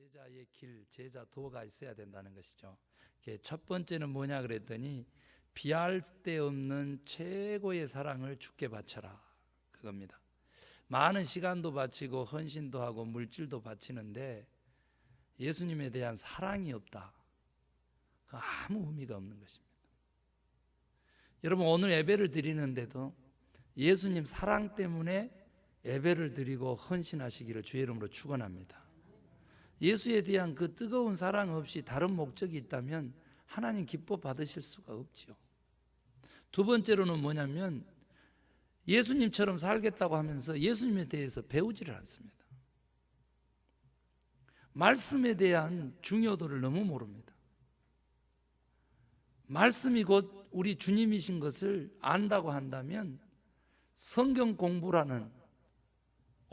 제자의 길, 제자 도가 있어야 된다는 것이죠. 첫 번째는 뭐냐 그랬더니 비할 데 없는 최고의 사랑을 주께 바쳐라, 그겁니다. 많은 시간도 바치고 헌신도 하고 물질도 바치는데 예수님에 대한 사랑이 없다, 그 아무 의미가 없는 것입니다. 여러분, 오늘 예배를 드리는데도 예수님 사랑 때문에 예배를 드리고 헌신하시기를 주의 이름으로 축원합니다. 예수에 대한 그 뜨거운 사랑 없이 다른 목적이 있다면 하나님 기뻐 받으실 수가 없지요. 두 번째로는 뭐냐면 예수님처럼 살겠다고 하면서 예수님에 대해서 배우지를 않습니다. 말씀에 대한 중요도를 너무 모릅니다. 말씀이 곧 우리 주님이신 것을 안다고 한다면 성경 공부라는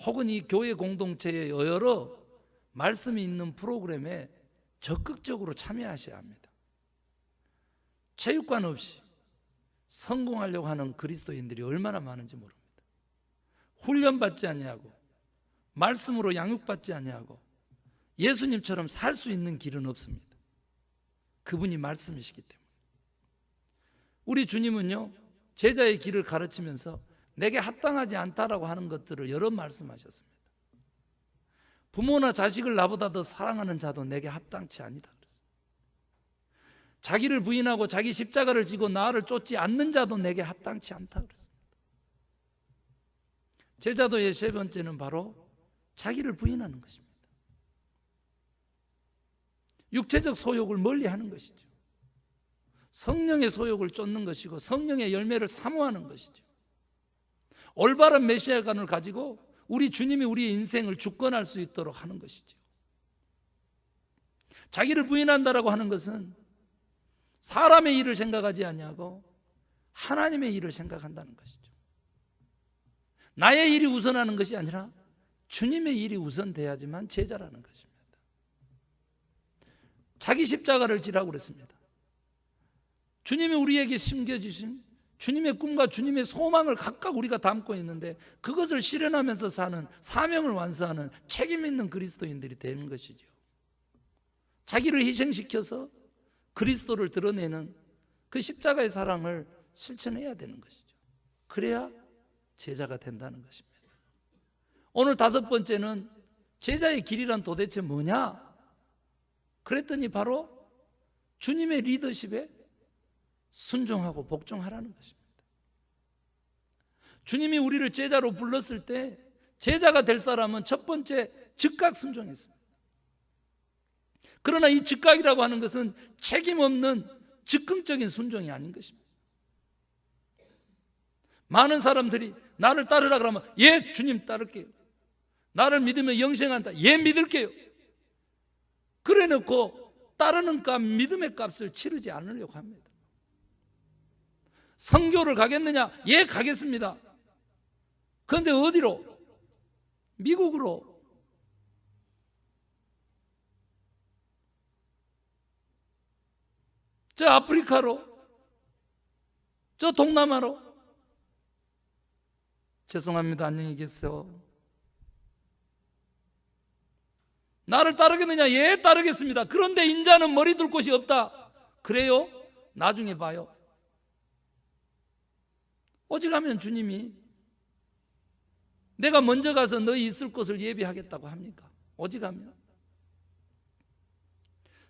혹은 이 교회 공동체의 여러 말씀이 있는 프로그램에 적극적으로 참여하셔야 합니다. 체육관 없이 성공하려고 하는 그리스도인들이 얼마나 많은지 모릅니다. 훈련받지 아니하고 말씀으로 양육받지 아니하고 예수님처럼 살 수 있는 길은 없습니다. 그분이 말씀이시기 때문에. 우리 주님은요, 제자의 길을 가르치면서 내게 합당하지 않다라고 하는 것들을 여러 말씀하셨습니다. 부모나 자식을 나보다 더 사랑하는 자도 내게 합당치 아니다 그랬어요. 자기를 부인하고 자기 십자가를 지고 나를 쫓지 않는 자도 내게 합당치 않다 그랬습니다. 제자도의 세 번째는 바로 자기를 부인하는 것입니다. 육체적 소욕을 멀리하는 것이죠. 성령의 소욕을 쫓는 것이고 성령의 열매를 사모하는 것이죠. 올바른 메시아관을 가지고 우리 주님이 우리의 인생을 주권할 수 있도록 하는 것이죠. 자기를 부인한다라고 하는 것은 사람의 일을 생각하지 아니하고 하나님의 일을 생각한다는 것이죠. 나의 일이 우선하는 것이 아니라 주님의 일이 우선돼야지만 제자라는 것입니다. 자기 십자가를 지라고 그랬습니다. 주님이 우리에게 심겨주신 주님의 꿈과 주님의 소망을 각각 우리가 담고 있는데 그것을 실현하면서 사는, 사명을 완수하는 책임 있는 그리스도인들이 되는 것이죠. 자기를 희생시켜서 그리스도를 드러내는 그 십자가의 사랑을 실천해야 되는 것이죠. 그래야 제자가 된다는 것입니다. 오늘 다섯 번째는 제자의 길이란 도대체 뭐냐? 그랬더니 바로 주님의 리더십에 순종하고 복종하라는 것입니다. 주님이 우리를 제자로 불렀을 때 제자가 될 사람은 첫 번째 즉각 순종했습니다. 그러나 이 즉각이라고 하는 것은 책임 없는 즉흥적인 순종이 아닌 것입니다. 많은 사람들이 나를 따르라 그러면 예 주님 따를게요. 나를 믿으면 영생한다. 예 믿을게요. 그래 놓고 따르는 값, 믿음의 값을 치르지 않으려고 합니다. 선교를 가겠느냐? 예, 가겠습니다. 그런데 어디로? 미국으로. 저 아프리카로. 저 동남아로. 죄송합니다. 안녕히 계세요. 나를 따르겠느냐? 예, 따르겠습니다. 그런데 인자는 머리 둘 곳이 없다. 그래요? 나중에 봐요. 오직하면 주님이 내가 먼저 가서 너희 있을 곳을 예비하겠다고 합니까? 오직하면.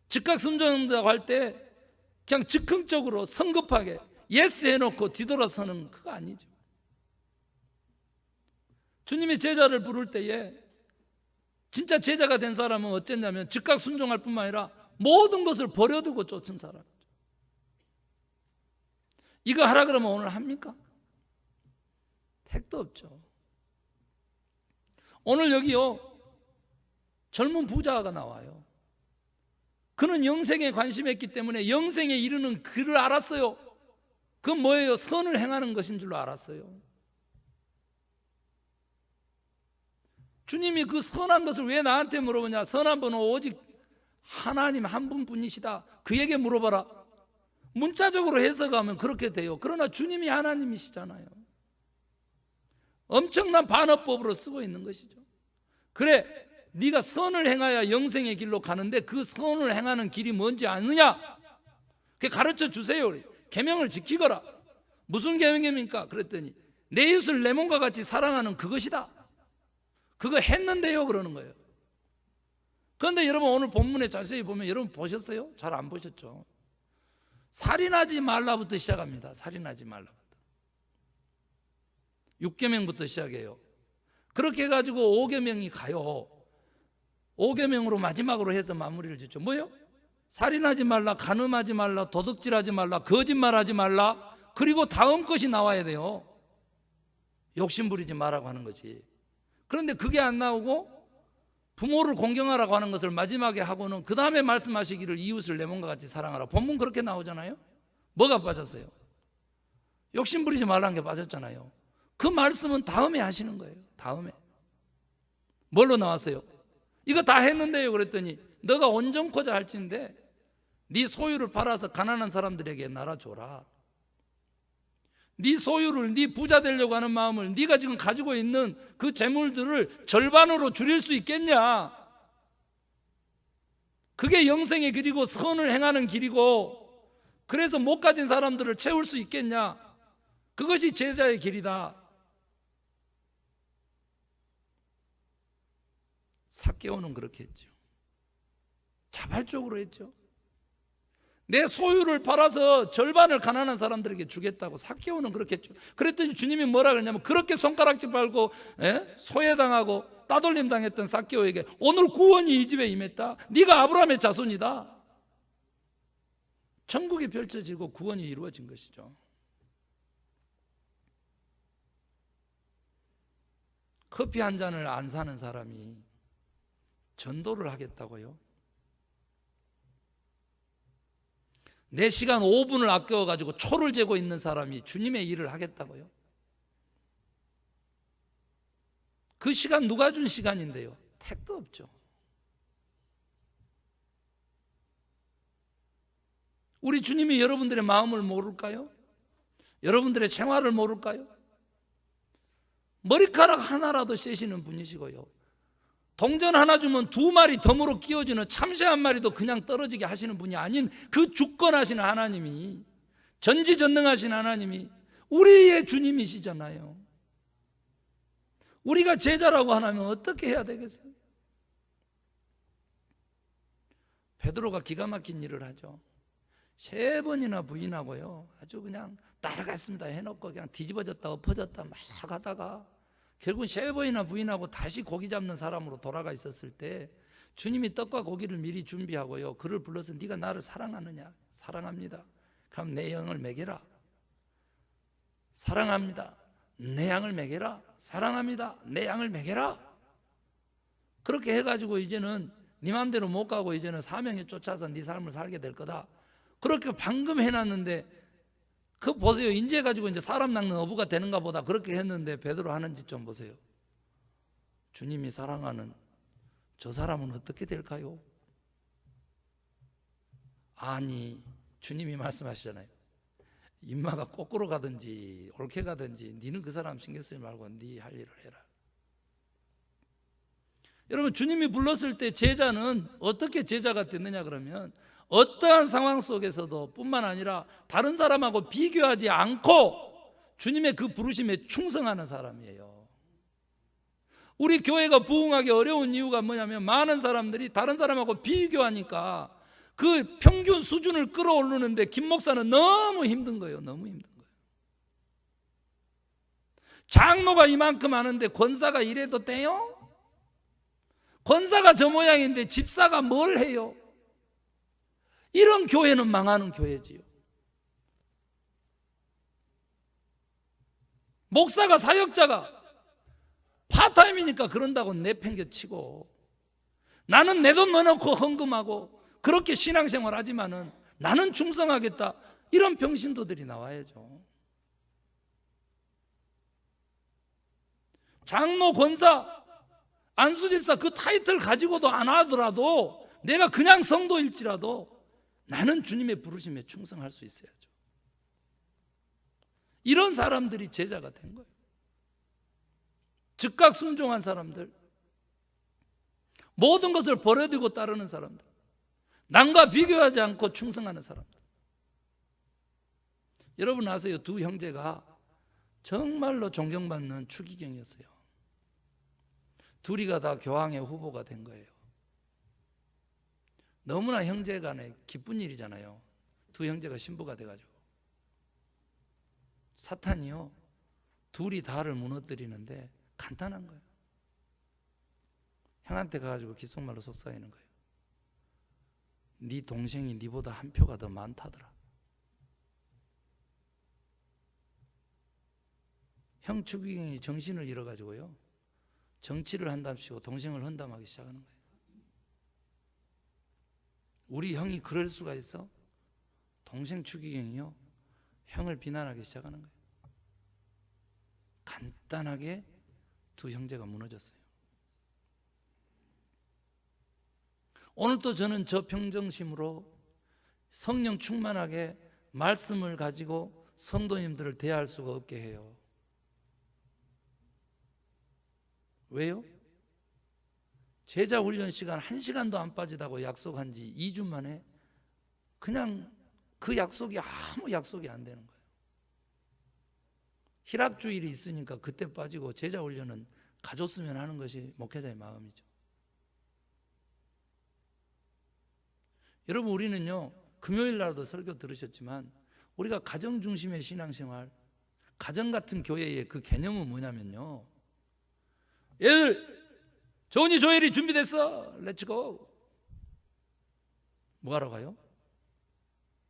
즉각 순종한다고 할 때 그냥 즉흥적으로 성급하게 예스 해놓고 뒤돌아서는 그거 아니죠. 주님이 제자를 부를 때에 진짜 제자가 된 사람은 어쨌냐면 즉각 순종할 뿐만 아니라 모든 것을 버려두고 쫓은 사람이죠. 이거 하라 그러면 오늘 합니까? 택도 없죠. 오늘 여기요 젊은 부자가 나와요. 그는 영생에 관심했기 때문에 영생에 이르는 길을 알았어요. 그건 뭐예요? 선을 행하는 것인 줄로 알았어요. 주님이 그 선한 것을 왜 나한테 물어보냐? 선한 분은 오직 하나님 한 분뿐이시다. 그에게 물어봐라. 문자적으로 해석하면 그렇게 돼요. 그러나 주님이 하나님이시잖아요. 엄청난 반어법으로 쓰고 있는 것이죠. 그래, 네가 선을 행하여 영생의 길로 가는데 그 선을 행하는 길이 뭔지 아느냐? 그게 가르쳐 주세요. 계명을 지키거라. 무슨 계명입니까? 그랬더니 내 이웃을 내 몸과 같이 사랑하는 그것이다. 그거 했는데요 그러는 거예요. 그런데 여러분 오늘 본문에 자세히 보면 여러분 보셨어요? 잘 안 보셨죠? 살인하지 말라부터 시작합니다. 살인하지 말라부터. 6계명부터 시작해요. 그렇게 해가지고 5계명이 가요. 5계명으로 마지막으로 해서 마무리를 짓죠. 뭐요? 살인하지 말라, 간음하지 말라, 도둑질하지 말라, 거짓말하지 말라. 그리고 다음 것이 나와야 돼요. 욕심 부리지 말라고 하는 거지. 그런데 그게 안 나오고 부모를 공경하라고 하는 것을 마지막에 하고는 그 다음에 말씀하시기를 이웃을 내 몸과 같이 사랑하라. 본문 그렇게 나오잖아요. 뭐가 빠졌어요? 욕심 부리지 말라는 게 빠졌잖아요. 그 말씀은 다음에 하시는 거예요. 다음에. 뭘로 나왔어요? 이거 다 했는데요 그랬더니 너가 온전코자 할진데 네 소유를 팔아서 가난한 사람들에게 나눠줘라. 네 소유를, 네 부자 되려고 하는 마음을, 네가 지금 가지고 있는 그 재물들을 절반으로 줄일 수 있겠냐? 그게 영생의 길이고 선을 행하는 길이고, 그래서 못 가진 사람들을 채울 수 있겠냐? 그것이 제자의 길이다. 삭개오는 그렇게 했죠. 자발적으로 했죠. 내 소유를 팔아서 절반을 가난한 사람들에게 주겠다고. 삭개오는 그렇게 했죠. 그랬더니 주님이 뭐라 그러냐면 그렇게 손가락질 빨고 소외당하고 따돌림 당했던 삭개오에게 오늘 구원이 이 집에 임했다. 네가 아브라함의 자손이다. 천국이 펼쳐지고 구원이 이루어진 것이죠. 커피 한 잔을 안 사는 사람이 전도를 하겠다고요? 내 시간 5분을 아껴가지고 초를 재고 있는 사람이 주님의 일을 하겠다고요? 그 시간 누가 준 시간인데요? 택도 없죠. 우리 주님이 여러분들의 마음을 모를까요? 여러분들의 생활을 모를까요? 머리카락 하나라도 쎄시는 분이시고요, 동전 하나 주면 2마리 덤으로 끼워주는 참새 한 마리도 그냥 떨어지게 하시는 분이 아닌 그 주권하시는 하나님이, 전지전능하신 하나님이 우리의 주님이시잖아요. 우리가 제자라고 하면 어떻게 해야 되겠어요? 베드로가 기가 막힌 일을 하죠. 3번이나 부인하고요, 아주 그냥 따라갔습니다 해놓고 그냥 뒤집어졌다 엎어졌다 막 하다가 결국 3번이나 부인하고 다시 고기 잡는 사람으로 돌아가 있었을 때 주님이 떡과 고기를 미리 준비하고요, 그를 불러서 네가 나를 사랑하느냐? 사랑합니다. 그럼 내 양을 먹여라. 사랑합니다. 내 양을 먹여라. 사랑합니다. 내 양을 먹여라. 그렇게 해가지고 이제는 네 맘대로 못 가고 이제는 사명에 쫓아서 네 삶을 살게 될 거다. 그렇게 방금 해놨는데 그 보세요. 이제 가지고 이제 사람 낚는 어부가 되는가 보다 그렇게 했는데 베드로 하는 짓 좀 보세요. 주님이 사랑하는 저 사람은 어떻게 될까요? 아니, 주님이 말씀하시잖아요. 인마가 거꾸로 가든지 옳게 가든지 니는 그 사람 신경 쓰지 말고 네 할 일을 해라. 여러분, 주님이 불렀을 때 제자는 어떻게 제자가 됐느냐 그러면 어떠한 상황 속에서도 뿐만 아니라 다른 사람하고 비교하지 않고 주님의 그 부르심에 충성하는 사람이에요. 우리 교회가 부흥하기 어려운 이유가 뭐냐면 많은 사람들이 다른 사람하고 비교하니까 그 평균 수준을 끌어올리는데 김 목사는 너무 힘든 거예요. 너무 힘든 거예요. 장로가 이만큼 하는데 권사가 이래도 돼요? 권사가 저 모양인데 집사가 뭘 해요? 이런 교회는 망하는 교회지요. 목사가, 사역자가 파타임이니까 그런다고 내팽겨치고 나는 내 돈 넣어놓고 헌금하고 그렇게 신앙생활 하지만은 나는 충성하겠다, 이런 병신도들이 나와야죠. 장로, 권사, 안수집사 그 타이틀 가지고도 안 하더라도 내가 그냥 성도일지라도 나는 주님의 부르심에 충성할 수 있어야죠. 이런 사람들이 제자가 된 거예요. 즉각 순종한 사람들. 모든 것을 버려두고 따르는 사람들, 남과 비교하지 않고 충성하는 사람들. 여러분 아세요? 두 형제가 정말로 존경받는 추기경이었어요. 둘이가 다 교황의 후보가 된 거예요. 너무나 형제 간에 기쁜 일이잖아요. 두 형제가 신부가 돼가지고. 사탄이요, 둘이 다를 무너뜨리는데 간단한 거예요. 형한테 가가지고 귓속말로 속삭이는 거예요. 네 동생이 네보다 한 표가 더 많다더라. 형 추기경이 정신을 잃어가지고요, 정치를 한답시고 동생을 헌담하기 시작하는 거예요. 우리 형이 그럴 수가 있어? 동생 추기경이요, 형을 비난하기 시작하는 거예요. 간단하게 두 형제가 무너졌어요. 오늘도 저는 저 평정심으로 성령 충만하게 말씀을 가지고 성도님들을 대할 수가 없게 해요. 왜요? 제자 훈련 시간 1시간도 안 빠지다고 약속한 지 2주 만에 그냥 그 약속이 아무 약속이 안 되는 거예요. 희락주일이 있으니까 그때 빠지고, 제자 훈련은 가졌으면 하는 것이 목회자의 마음이죠. 여러분, 우리는요, 금요일 날도 설교 들으셨지만 우리가 가정 중심의 신앙생활, 가정 같은 교회의 그 개념은 뭐냐면요, 얘들 조은이 조엘이 준비됐어, 렛츠고. 뭐하러 가요?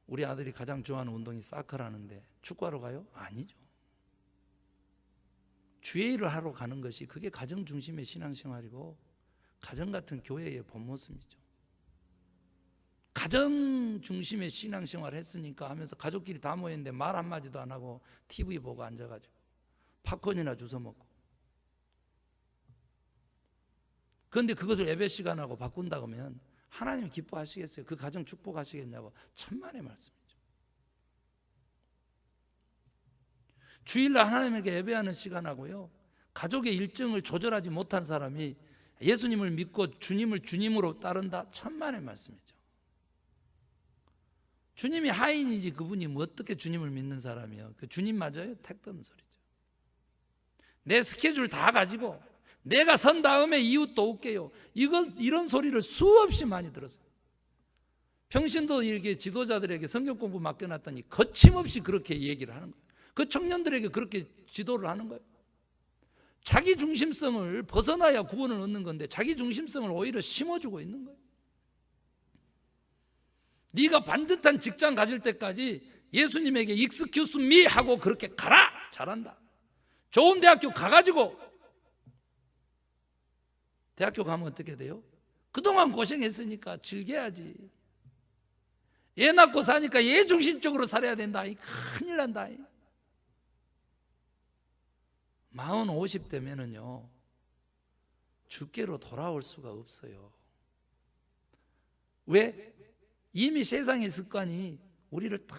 우리 아들이 가장 좋아하는 운동이 사커라는데 축구하러 가요? 아니죠. 주일을 하러 가는 것이, 그게 가정 중심의 신앙생활이고 가정 같은 교회의 본 모습이죠. 가정 중심의 신앙생활을 했으니까 하면서 가족끼리 다 모였는데 말 한마디도 안 하고 TV 보고 앉아가지고 팝콘이나 주워 먹고. 그런데 그것을 예배 시간하고 바꾼다고 하면 하나님 기뻐하시겠어요? 그 가정 축복하시겠냐고. 천만의 말씀이죠. 주일날 하나님에게 예배하는 시간하고요, 가족의 일정을 조절하지 못한 사람이 예수님을 믿고 주님을 주님으로 따른다, 천만의 말씀이죠. 주님이 하인이지 그분이 뭐 어떻게 주님을 믿는 사람이요? 그 주님 맞아요? 택도 없는 소리죠. 내 스케줄 다 가지고 내가 선 다음에 이웃도 올게요, 이런 소리를 수없이 많이 들었어요. 평신도 이렇게 지도자들에게 성경 공부 맡겨놨더니 거침없이 그렇게 얘기를 하는 거예요. 그 청년들에게 그렇게 지도를 하는 거예요. 자기 중심성을 벗어나야 구원을 얻는 건데 자기 중심성을 오히려 심어주고 있는 거예요. 네가 반듯한 직장 가질 때까지 예수님에게 익스큐스 미 하고 그렇게 가라. 잘한다. 좋은 대학교 가가지고, 대학교 가면 어떻게 돼요? 그동안 고생했으니까 즐겨야지. 애 낳고 사니까 얘 중심적으로 살아야 된다. 큰일 난다. 40, 50 되면은요, 주께로 돌아올 수가 없어요. 왜? 이미 세상의 습관이 우리를 다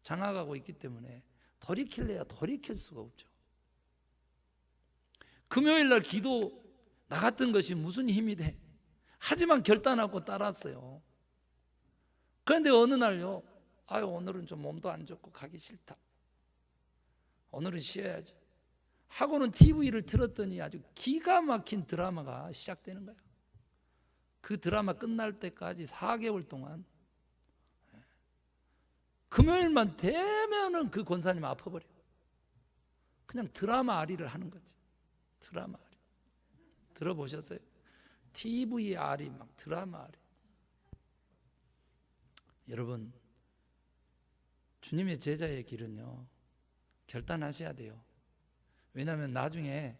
장악하고 있기 때문에 돌이킬래야 돌이킬 수가 없죠. 금요일 날 기도 나갔던 것이 무슨 힘이 돼? 하지만 결단하고 따랐어요. 그런데 어느 날요, 오늘은 좀 몸도 안 좋고 가기 싫다, 오늘은 쉬어야지 하고는 TV를 틀었더니 아주 기가 막힌 드라마가 시작되는 거예요. 그 드라마 끝날 때까지 4개월 동안 금요일만 되면은 그 권사님 아파버려요. 그냥 드라마 아리를 하는 거지. 드라마 아리. 들어보셨어요? TV 아리, 막 드라마 아리. 여러분, 주님의 제자의 길은요, 결단하셔야 돼요. 왜냐하면 나중에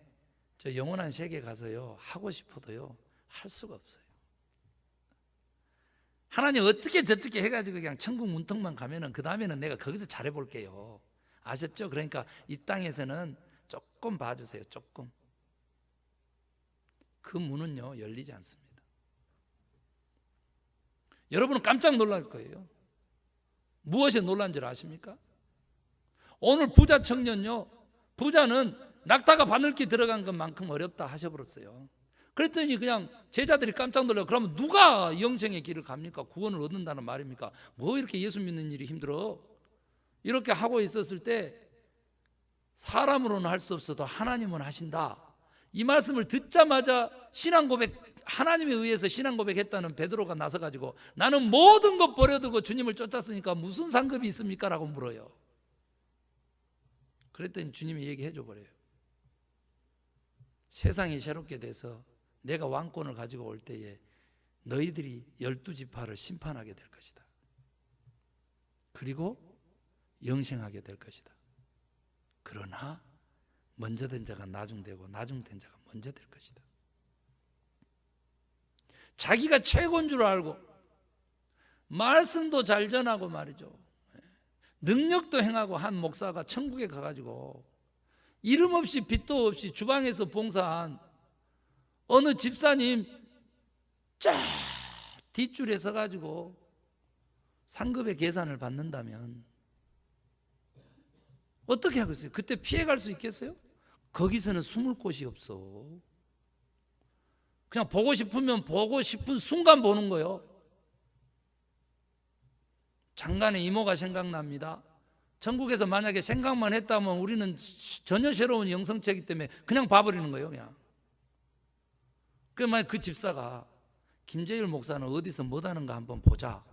저 영원한 세계 가서요, 하고 싶어도요 할 수가 없어요. 하나님 어떻게 저떻게 해가지고 그냥 천국 문턱만 가면은 그 다음에는 내가 거기서 잘해볼게요. 아셨죠? 그러니까 이 땅에서는 조금 봐주세요. 조금. 그 문은요 열리지 않습니다. 여러분은 깜짝 놀랄 거예요. 무엇에 놀란 줄 아십니까? 오늘 부자 청년요, 부자는 낙타가 바늘기 들어간 것만큼 어렵다 하셔버렸어요. 그랬더니 그냥 제자들이 깜짝 놀라요. 그러면 누가 영생의 길을 갑니까? 구원을 얻는다는 말입니까? 뭐 이렇게 예수 믿는 일이 힘들어? 이렇게 하고 있었을 때 사람으로는 할 수 없어도 하나님은 하신다. 이 말씀을 듣자마자 신앙 고백, 하나님에 의해서 신앙 고백했다는 베드로가 나서가지고 나는 모든 것 버려두고 주님을 쫓았으니까 무슨 상급이 있습니까? 라고 물어요. 그랬더니 주님이 얘기해 줘 버려요. 세상이 새롭게 돼서 내가 왕권을 가지고 올 때에 너희들이 12지파를 심판하게 될 것이다. 그리고 영생하게 될 것이다. 그러나 먼저 된 자가 나중되고 나중된 자가 먼저 될 것이다. 자기가 최고인 줄 알고 말씀도 잘 전하고 말이죠, 능력도 행하고 한 목사가 천국에 가가지고 이름 없이 빚도 없이 주방에서 봉사한 어느 집사님 쫙 뒷줄에 서가지고 상급의 계산을 받는다면 어떻게 하겠어요? 그때 피해갈 수 있겠어요? 거기서는 숨을 곳이 없어. 그냥 보고 싶으면 보고 싶은 순간 보는 거예요. 장관의 이모가 생각납니다. 전국에서 만약에 생각만 했다면 우리는 전혀 새로운 영성체이기 때문에 그냥 봐버리는 거예요. 그냥. 만약 그 집사가 김재율 목사는 어디서 못하는가 한번 보자.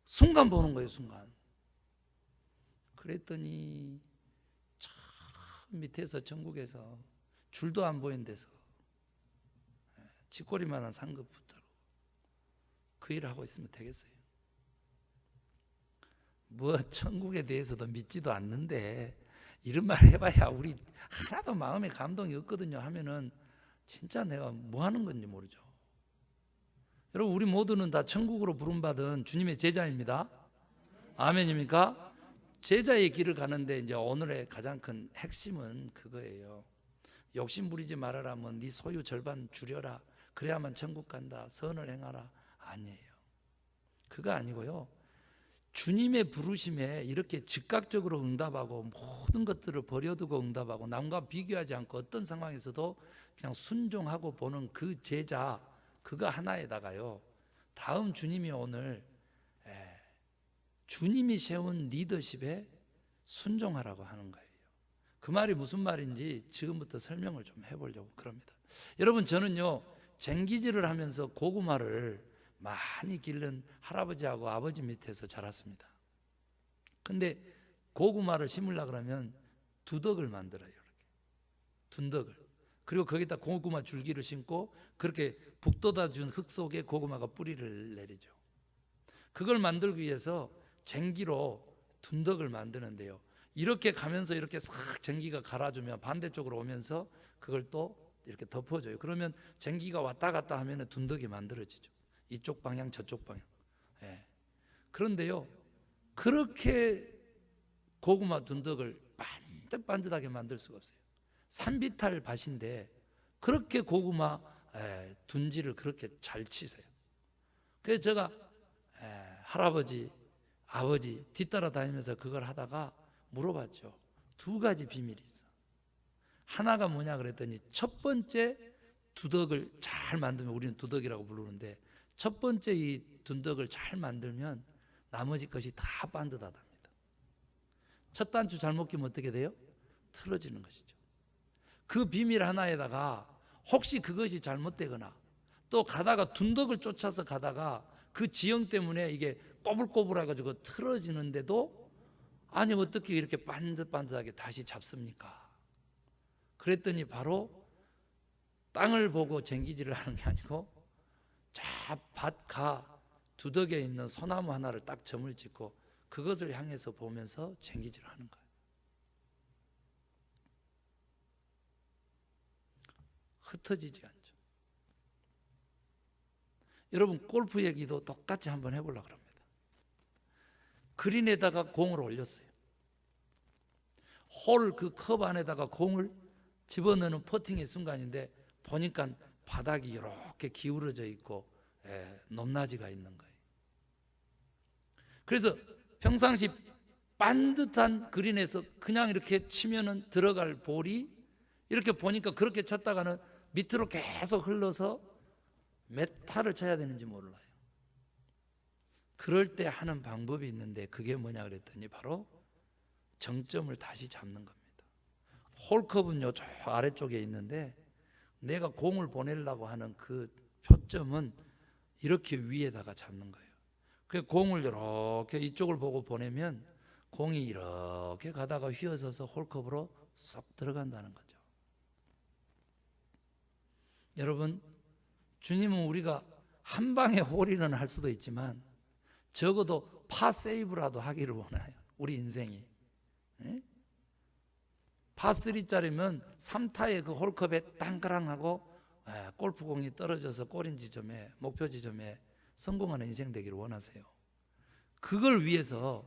순간 보는 거예요. 순간. 그랬더니 저 밑에서 전국에서 줄도 안 보이는 데서 쥐꼬리만한 상급 붙자로 그 일을 하고 있으면 되겠어요? 뭐 천국에 대해서도 믿지도 않는데 이런 말 해봐야 우리 하나도 마음에 감동이 없거든요 하면은 진짜 내가 뭐 하는 건지 모르죠. 여러분, 우리 모두는 다 천국으로 부름받은 주님의 제자입니다. 아멘입니까? 제자의 길을 가는데 이제 오늘의 가장 큰 핵심은 그거예요. 욕심 부리지 말아라, 뭐 네 소유 절반 줄여라, 그래야만 천국 간다, 선을 행하라. 아니에요. 그거 아니고요, 주님의 부르심에 이렇게 즉각적으로 응답하고 모든 것들을 버려두고 응답하고 남과 비교하지 않고 어떤 상황에서도 그냥 순종하고 보는 그 제자, 그거 하나에다가요 다음 주님이 오늘 주님이 세운 리더십에 순종하라고 하는 거예요. 그 말이 무슨 말인지 지금부터 설명을 좀 해보려고 그럽니다. 여러분, 저는요 쟁기질을 하면서 고구마를 많이 기른 할아버지하고 아버지 밑에서 자랐습니다. 근데 고구마를 심으려고 그러면 두덕을 만들어요. 이렇게 둔덕을. 그리고 거기다 고구마 줄기를 심고 그렇게 북돋아준 흙 속에 고구마가 뿌리를 내리죠. 그걸 만들기 위해서 쟁기로 둔덕을 만드는데요, 이렇게 가면서 이렇게 싹 쟁기가 갈아주면 반대쪽으로 오면서 그걸 또 이렇게 덮어줘요. 그러면 쟁기가 왔다 갔다 하면 둔덕이 만들어지죠. 이쪽 방향 저쪽 방향. 그런데요, 그렇게 고구마 둔덕을 반듯반듯하게 만들 수가 없어요. 산비탈 밭인데 그렇게 고구마 둔지를 그렇게 잘 치세요. 그래서 제가 할아버지 아버지 뒤따라 다니면서 그걸 하다가 물어봤죠. 두 가지 비밀이 있어. 하나가 뭐냐 그랬더니 첫 번째 두덕을 잘 만들면, 우리는 두덕이라고 부르는데 첫 번째 이 둔덕을 잘 만들면 나머지 것이 다 반듯하답니다. 첫 단추 잘못 끼면 어떻게 돼요? 틀어지는 것이죠. 그 비밀 하나에다가 혹시 그것이 잘못되거나 또 가다가 둔덕을 쫓아서 가다가 그 지형 때문에 이게 꼬불꼬불해가지고 틀어지는데도 아니 어떻게 이렇게 반듯반듯하게 다시 잡습니까? 그랬더니 바로 땅을 보고 쟁기질을 하는 게 아니고 저 밭가 두덕에 있는 소나무 하나를 딱 점을 찍고 그것을 향해서 보면서 쟁기질을 하는 거예요. 흩어지지 않죠. 여러분, 골프 얘기도 똑같이 한번 해보려고 합니다. 그린에다가 공을 올렸어요. 홀 그 컵 안에다가 공을 집어넣는 퍼팅의 순간인데 보니까 바닥이 이렇게 기울어져 있고 높낮이가 있는 거예요. 그래서 평상시 반듯한 그린에서 그냥 이렇게 치면은 들어갈 볼이 이렇게 보니까 그렇게 쳤다가는 밑으로 계속 흘러서 몇 타를 쳐야 되는지 몰라요. 그럴 때 하는 방법이 있는데 그게 뭐냐 그랬더니 바로 정점을 다시 잡는 겁니다. 홀컵은 저 아래쪽에 있는데 내가 공을 보내려고 하는 그 표점은 이렇게 위에다가 잡는 거예요. 그 공을 이렇게 이쪽을 보고 보내면 공이 이렇게 가다가 휘어져서 홀컵으로 쏙 들어간다는 거죠. 여러분, 주님은 우리가 한 방에 홀인은 할 수도 있지만 적어도 파 세이브라도 하기를 원해요. 우리 인생이. 파3짜리면 3타의 그 홀컵에 땅그랑하고 골프공이 떨어져서 골인 지점에, 목표 지점에 성공하는 인생 되기를 원하세요. 그걸 위해서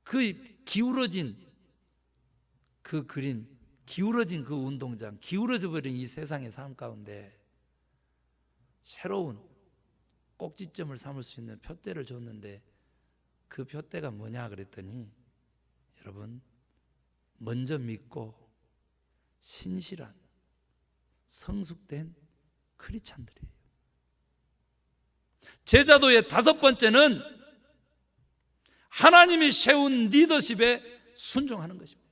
그 기울어진 그 그린, 기울어진 그 운동장, 기울어져 버린 이 세상의 삶 가운데 새로운 꼭지점을 삼을 수 있는 표대를 줬는데 그 표대가 뭐냐 그랬더니 여러분, 먼저 믿고 신실한 성숙된 크리스찬들이에요. 제자도의 다섯 번째는 하나님이 세운 리더십에 순종하는 것입니다.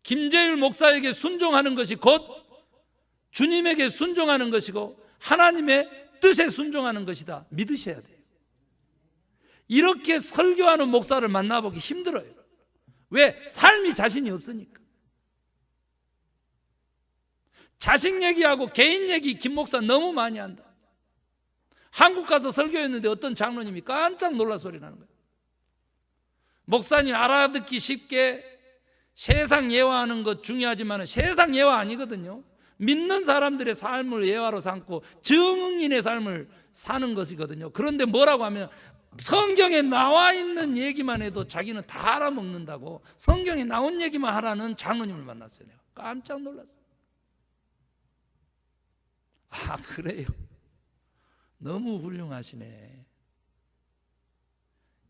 김재율 목사에게 순종하는 것이 곧 주님에게 순종하는 것이고 하나님의 뜻에 순종하는 것이다. 믿으셔야 돼요. 이렇게 설교하는 목사를 만나보기 힘들어요. 왜? 삶이 자신이 없으니까. 자식 얘기하고 개인 얘기 김 목사 너무 많이 한다. 한국 가서 설교했는데 어떤 장로님이 깜짝 놀라 소리 나는 거예요. 목사님 알아듣기 쉽게 세상 예화하는 것 중요하지만 세상 예화 아니거든요. 믿는 사람들의 삶을 예화로 삼고 증인의 삶을 사는 것이거든요. 그런데 뭐라고 하면 성경에 나와 있는 얘기만 해도 자기는 다 알아먹는다고 성경에 나온 얘기만 하라는 장로님을 만났어요. 내가 깜짝 놀랐어요. 아, 그래요? 너무 훌륭하시네.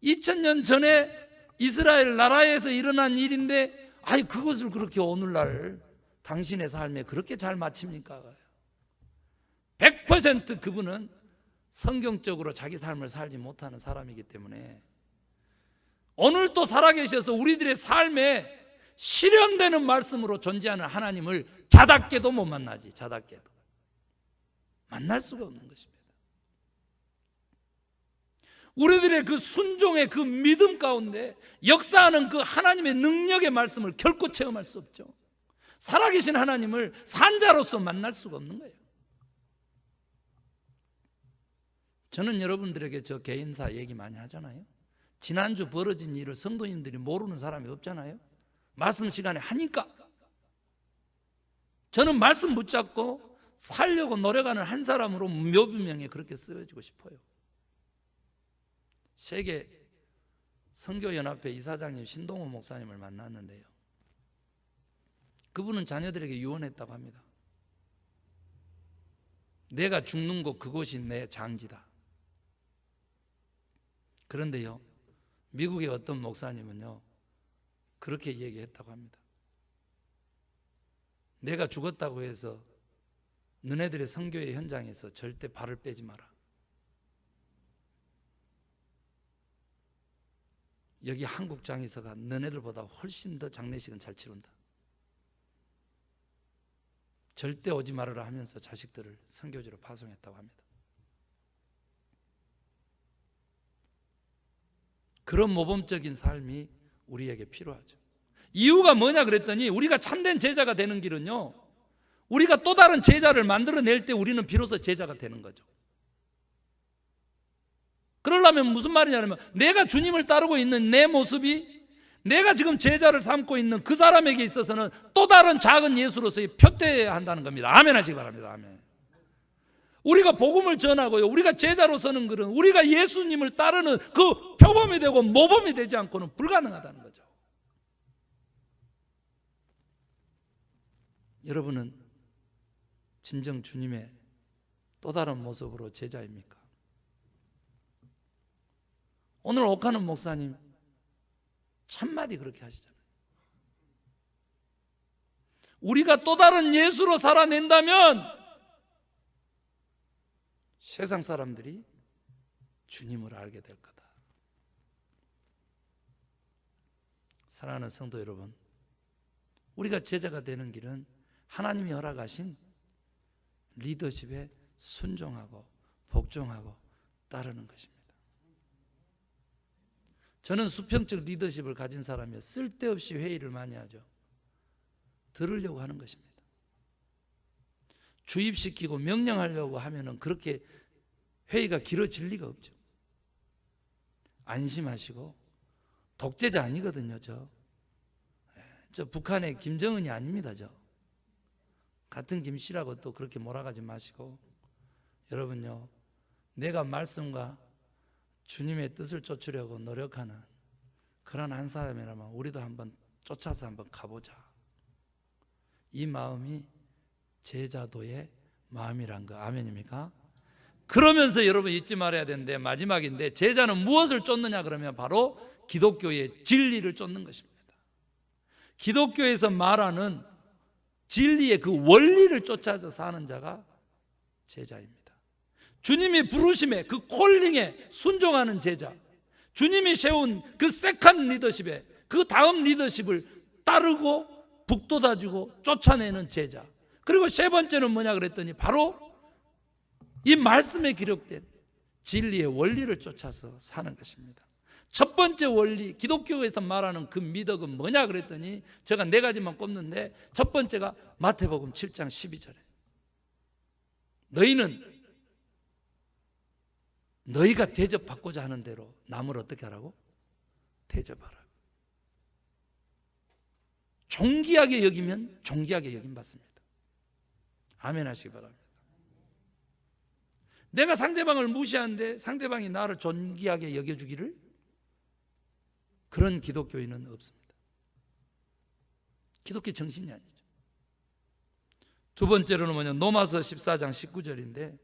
2000년 전에 이스라엘 나라에서 일어난 일인데 아니 그것을 그렇게 오늘날 당신의 삶에 그렇게 잘 맞춥니까? 100% 그분은 성경적으로 자기 삶을 살지 못하는 사람이기 때문에 오늘 또 살아계셔서 우리들의 삶에 실현되는 말씀으로 존재하는 하나님을 자답게도 못 만나지. 자답게도 만날 수가 없는 것입니다. 우리들의 그 순종의 그 믿음 가운데 역사하는 그 하나님의 능력의 말씀을 결코 체험할 수 없죠. 살아계신 하나님을 산자로서 만날 수가 없는 거예요. 저는 여러분들에게 저 개인사 얘기 많이 하잖아요. 지난주 벌어진 일을 성도님들이 모르는 사람이 없잖아요. 말씀 시간에 하니까 저는 말씀 붙잡고 살려고 노력하는 한 사람으로 묘비명에 그렇게 쓰여지고 싶어요. 세계 선교연합회 이사장님 신동호 목사님을 만났는데요, 그분은 자녀들에게 유언했다고 합니다. 내가 죽는 곳 그곳이 내 장지다. 그런데요, 미국의 어떤 목사님은요 그렇게 얘기했다고 합니다. 내가 죽었다고 해서 너네들의 선교의 현장에서 절대 발을 빼지 마라. 여기 한국 장의사가 너네들보다 훨씬 더 장례식은 잘 치른다. 절대 오지 말아라 하면서 자식들을 선교지로 파송했다고 합니다. 그런 모범적인 삶이 우리에게 필요하죠. 이유가 뭐냐 그랬더니 우리가 참된 제자가 되는 길은요, 우리가 또 다른 제자를 만들어낼 때 우리는 비로소 제자가 되는 거죠. 그러려면 무슨 말이냐면 내가 주님을 따르고 있는 내 모습이 내가 지금 제자를 삼고 있는 그 사람에게 있어서는 또 다른 작은 예수로서의 표대해야 한다는 겁니다. 아멘 하시기 바랍니다. 아멘. 우리가 복음을 전하고요, 우리가 제자로 서는 글은 우리가 예수님을 따르는 그 표범이 되고 모범이 되지 않고는 불가능하다는 거죠. 여러분은 진정 주님의 또 다른 모습으로 제자입니까? 오늘 옥하는 목사님 참마디 그렇게 하시잖아요. 우리가 또 다른 예수로 살아낸다면 세상 사람들이 주님을 알게 될 거다. 사랑하는 성도 여러분, 우리가 제자가 되는 길은 하나님이 허락하신 리더십에 순종하고 복종하고 따르는 것입니다. 저는 수평적 리더십을 가진 사람이요, 쓸데없이 회의를 많이 하죠. 들으려고 하는 것입니다. 주입시키고 명령하려고 하면은 그렇게 회의가 길어질 리가 없죠. 안심하시고, 독재자 아니거든요. 저 북한의 김정은이 아닙니다. 같은 김씨라고 또 그렇게 몰아가지 마시고, 여러분요, 내가 말씀과 주님의 뜻을 쫓으려고 노력하는 그런 한 사람이라면 우리도 한번 쫓아서 한번 가보자. 이 마음이 제자도의 마음이란 거, 아멘입니까? 그러면서 여러분 잊지 말아야 되는데, 마지막인데, 제자는 무엇을 쫓느냐 그러면 바로 기독교의 진리를 쫓는 것입니다. 기독교에서 말하는 진리의 그 원리를 쫓아서 사는 자가 제자입니다. 주님이 부르심에, 그 콜링에 순종하는 제자, 주님이 세운 그 세컨 리더십에, 그 다음 리더십을 따르고 북돋아주고 쫓아내는 제자. 그리고 세 번째는 뭐냐 그랬더니 바로 이 말씀에 기록된 진리의 원리를 쫓아서 사는 것입니다. 첫 번째 원리, 기독교에서 말하는 그 미덕은 뭐냐 그랬더니 제가 네 가지만 꼽는데, 첫 번째가 마태복음 7장 12절에 너희는 너희가 대접받고자 하는 대로 남을 어떻게 하라고? 대접하라. 존귀하게 여기면 존귀하게 여김받습니다. 아멘 하시기 바랍니다. 내가 상대방을 무시하는데 상대방이 나를 존귀하게 여겨주기를, 그런 기독교인은 없습니다. 기독교 정신이 아니죠. 두 번째로는 뭐냐, 로마서 14장 19절인데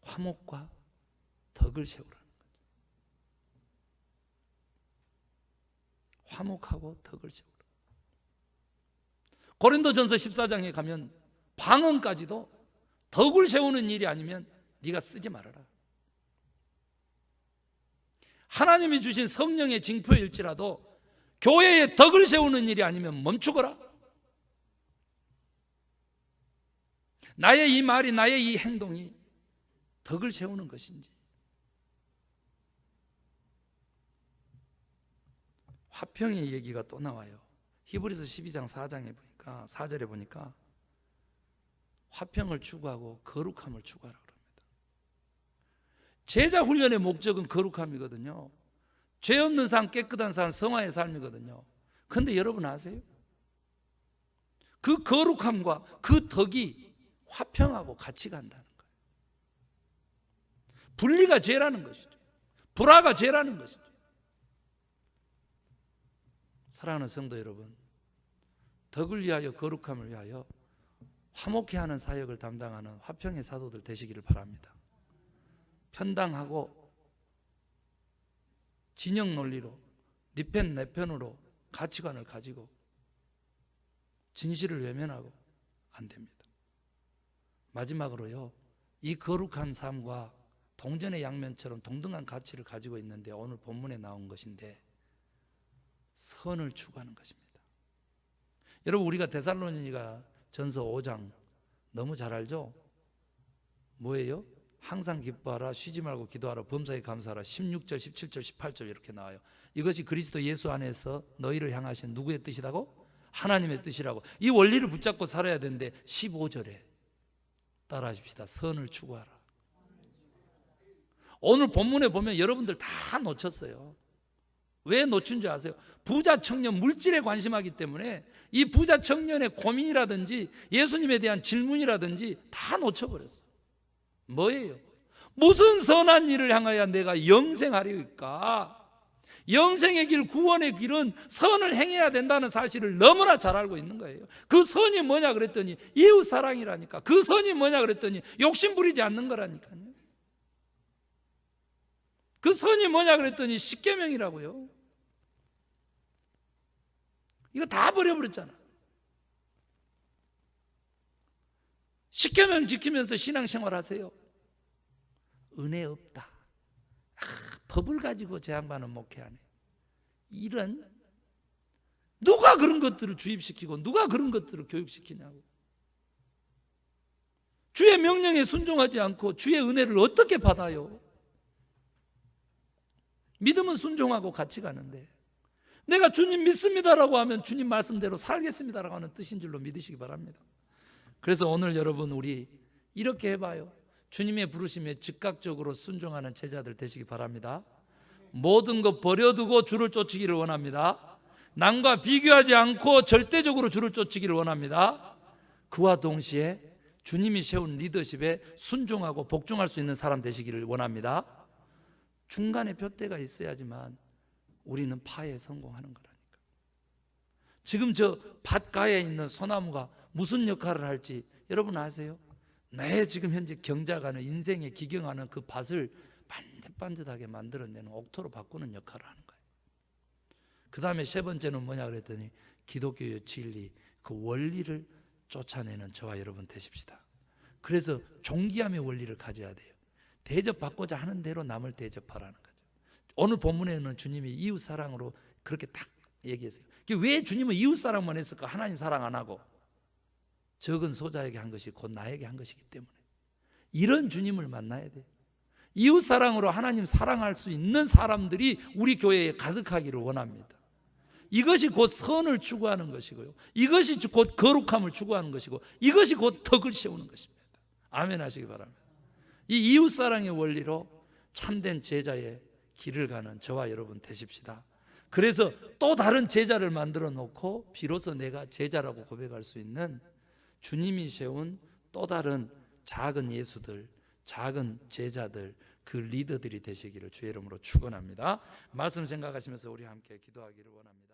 화목과 덕을 세우라는 거죠. 화목하고 덕을 세우라. 고린도전서 14장에 가면 방언까지도 덕을 세우는 일이 아니면 네가 쓰지 말아라. 하나님이 주신 성령의 징표일지라도 교회에 덕을 세우는 일이 아니면 멈추거라. 나의 이 말이, 나의 이 행동이 덕을 세우는 것인지. 화평의 얘기가 또 나와요. 히브리서 12장 4장에 보니까, 4절에 보니까 화평을 추구하고 거룩함을 추구하라 그럽니다. 제자 훈련의 목적은 거룩함이거든요. 죄 없는 삶, 깨끗한 삶, 성화의 삶이거든요. 그런데 여러분 아세요? 그 거룩함과 그 덕이 화평하고 같이 간다는 거예요. 분리가 죄라는 것이죠. 불화가 죄라는 것이죠. 사랑하는 성도 여러분, 덕을 위하여 거룩함을 위하여 화목해 하는 사역을 담당하는 화평의 사도들 되시기를 바랍니다. 편당하고 진영 논리로, 네 편 내 편으로 가치관을 가지고 진실을 외면하고 안 됩니다. 마지막으로요, 이 거룩한 삶과 동전의 양면처럼 동등한 가치를 가지고 있는데, 오늘 본문에 나온 것인데 선을 추구하는 것입니다. 여러분, 우리가 데살로니가 전서 5장 너무 잘 알죠? 뭐예요? 항상 기뻐하라, 쉬지 말고 기도하라, 범사에 감사하라. 16절, 17절, 18절 이렇게 나와요. 이것이 그리스도 예수 안에서 너희를 향하신 누구의 뜻이라고? 하나님의 뜻이라고. 이 원리를 붙잡고 살아야 되는데 15절에 따라하십시다. 선을 추구하라. 오늘 본문에 보면 여러분들 다 놓쳤어요. 왜 놓친 줄 아세요? 부자 청년 물질에 관심하기 때문에 이 부자 청년의 고민이라든지 예수님에 대한 질문이라든지 다 놓쳐버렸어요. 뭐예요? 무슨 선한 일을 향하여 내가 영생하리까? 영생의 길, 구원의 길은 선을 행해야 된다는 사실을 너무나 잘 알고 있는 거예요. 그 선이 뭐냐 그랬더니 이웃 사랑이라니까. 그 선이 뭐냐 그랬더니 욕심 부리지 않는 거라니까요. 그 선이 뭐냐 그랬더니 십계명이라고요. 이거 다 버려버렸잖아. 십계명 지키면서 신앙생활 하세요. 은혜 없다. 법을 가지고 제 양반은 목회하네. 이런, 누가 그런 것들을 주입시키고 누가 그런 것들을 교육시키냐고. 주의 명령에 순종하지 않고 주의 은혜를 어떻게 받아요? 믿음은 순종하고 같이 가는데, 내가 주님 믿습니다라고 하면 주님 말씀대로 살겠습니다라고 하는 뜻인 줄로 믿으시기 바랍니다. 그래서 오늘 여러분, 우리 이렇게 해봐요. 주님의 부르심에 즉각적으로 순종하는 제자들 되시기 바랍니다. 모든 것 버려두고 주를 쫓기를 원합니다. 남과 비교하지 않고 절대적으로 주를 쫓기를 원합니다. 그와 동시에 주님이 세운 리더십에 순종하고 복종할 수 있는 사람 되시기를 원합니다. 중간에 둯대가 있어야지만 우리는 파에 성공하는 거라니까. 지금 저 밭가에 있는 소나무가 무슨 역할을 할지 여러분 아세요? 내 지금 현재 경작하는, 인생에 기경하는 그 밭을 반듯반듯하게 만들어내는, 옥토로 바꾸는 역할을 하는 거예요. 그 다음에 세 번째는 뭐냐 그랬더니 기독교의 진리, 그 원리를 쫓아내는 저와 여러분 되십시다. 그래서 존귀함의 원리를 가져야 돼요. 대접받고자 하는 대로 남을 대접하라는 거죠. 오늘 본문에는 주님이 이웃사랑으로 그렇게 딱 얘기했어요. 왜 주님은 이웃사랑만 했을까? 하나님 사랑 안 하고 적은 소자에게 한 것이 곧 나에게 한 것이기 때문에. 이런 주님을 만나야 돼요. 이웃사랑으로 하나님 사랑할 수 있는 사람들이 우리 교회에 가득하기를 원합니다. 이것이 곧 선을 추구하는 것이고요, 이것이 곧 거룩함을 추구하는 것이고, 이것이 곧 덕을 세우는 것입니다. 아멘 하시기 바랍니다. 이 이웃사랑의 원리로 참된 제자의 길을 가는 저와 여러분 되십시다. 그래서 또 다른 제자를 만들어 놓고 비로소 내가 제자라고 고백할 수 있는 주님이 세운 또 다른 작은 예수들, 작은 제자들, 그 리더들이 되시기를 주의 이름으로 축원합니다. 말씀 생각하시면서 우리 함께 기도하기를 원합니다.